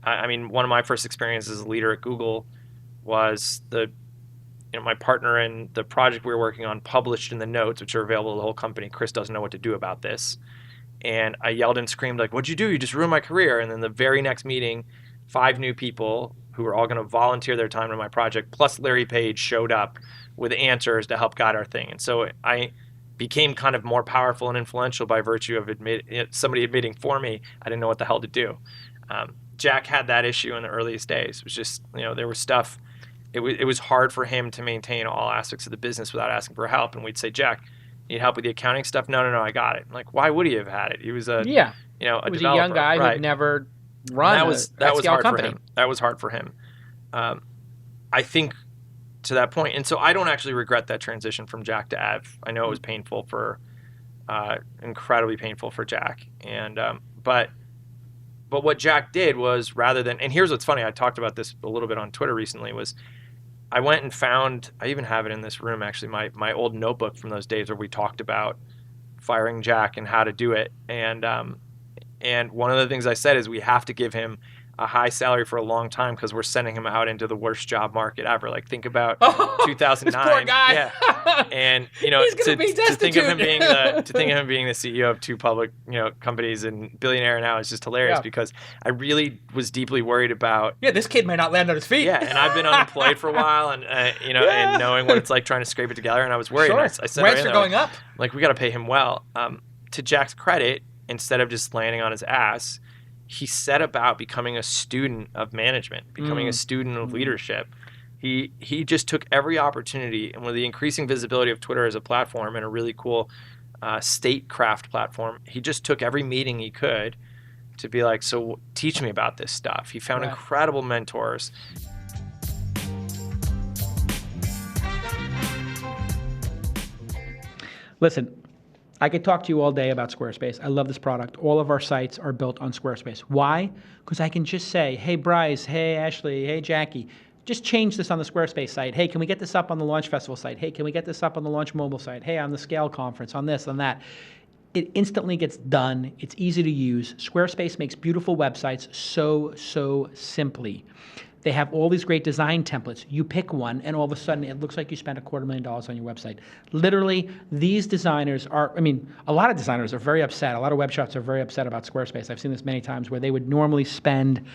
I mean, one of my first experiences as a leader at Google was my partner in the project we were working on published in the notes, which are available to the whole company, Chris doesn't know what to do about this. And I yelled and screamed, like, what'd you do? You just ruined my career. And then the very next meeting, 5 new people who were all going to volunteer their time to my project, plus Larry Page, showed up with answers to help guide our thing. And so I became kind of more powerful and influential by virtue of somebody admitting for me I didn't know what the hell to do. Jack had that issue in the earliest days. It was just, there was stuff. It was hard for him to maintain all aspects of the business without asking for help. And we'd say, Jack, need help with the accounting stuff? No, I got it. I'm like, why would he have had it? He was a was a young guy right. who'd never run that was hard company. for him. That was hard for him. I think to that point, and so I don't actually regret that transition from Jack to Ev. I know it was painful incredibly painful for Jack, and but what Jack did was, rather than, and here's what's funny, I talked about this a little bit on Twitter recently, was I went and found, I even have it in this room actually, my old notebook from those days where we talked about firing Jack and how to do it. And one of the things I said is we have to give him a high salary for a long time because we're sending him out into the worst job market ever. Like, think about 2009. This poor guy. Yeah. And to think of him being the CEO of 2 public companies and billionaire now is just hilarious because I really was deeply worried about. Yeah, this kid might not land on his feet. Yeah, and I've been unemployed for a while, and and knowing what it's like trying to scrape it together, and I was worried. Sure. And I said, rents are going up. Like, we got to pay him well. To Jack's credit, instead of just landing on his ass, he set about becoming a student of management, becoming a student of leadership. He just took every opportunity, and with the increasing visibility of Twitter as a platform and a really cool statecraft platform, he just took every meeting he could to be like, so teach me about this stuff. He found incredible mentors. Listen, I could talk to you all day about Squarespace. I love this product. All of our sites are built on Squarespace. Why? Because I can just say, hey, Bryce, hey, Ashley, hey, Jackie, just change this on the Squarespace site. Hey, can we get this up on the Launch Festival site? Hey, can we get this up on the Launch Mobile site? Hey, on the Scale Conference, on this, on that. It instantly gets done. It's easy to use. Squarespace makes beautiful websites so simply. They have all these great design templates. You pick one, and all of a sudden, it looks like you spent $250,000 on your website. Literally, these designers a lot of designers are very upset. A lot of web shops are very upset about Squarespace. I've seen this many times where they would normally spend,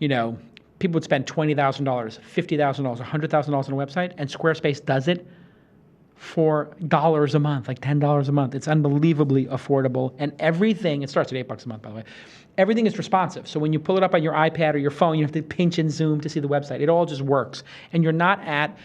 people would spend $20,000, $50,000, $100,000 on a website, and Squarespace does it for dollars a month, like $10 a month. It's unbelievably affordable, and everything, it starts at $8 a month, by the way. Everything is responsive. So when you pull it up on your iPad or your phone, you have to pinch and zoom to see the website. It all just works. And you're not at,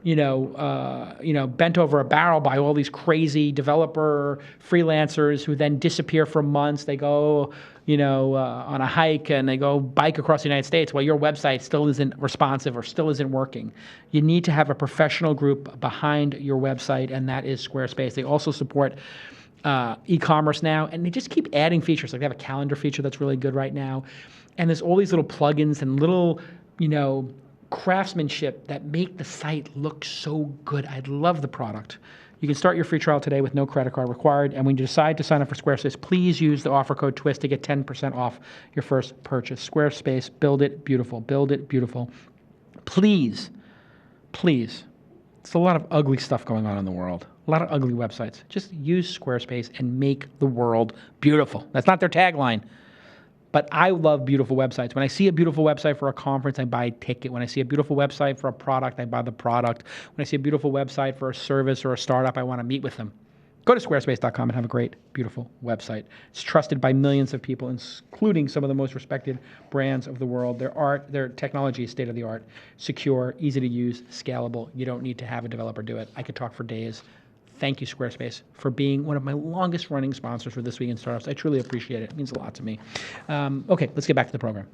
bent over a barrel by all these crazy developer freelancers who then disappear for months. They go, on a hike and they go bike across the United States while your website still isn't responsive or still isn't working. You need to have a professional group behind your website, and that is Squarespace. They also support e-commerce now, and they just keep adding features. Like, they have a calendar feature that's really good right now, and there's all these little plugins and little, craftsmanship that make the site look so good. I love the product. You can start your free trial today with no credit card required, and when you decide to sign up for Squarespace, please use the offer code TWiST to get 10% off your first purchase. Squarespace, build it beautiful. Build it beautiful. Please. It's a lot of ugly stuff going on in the world. A lot of ugly websites. Just use Squarespace and make the world beautiful. That's not their tagline, but I love beautiful websites. When I see a beautiful website for a conference, I buy a ticket. When I see a beautiful website for a product, I buy the product. When I see a beautiful website for a service or a startup, I want to meet with them. Go to squarespace.com and have a great, beautiful website. It's trusted by millions of people, including some of the most respected brands of the world. Their technology is state-of-the-art, secure, easy to use, scalable. You don't need to have a developer do it. I could talk for days. Thank you, Squarespace, for being one of my longest-running sponsors for This Week in Startups. I truly appreciate it. It means a lot to me. Okay, let's get back to the program.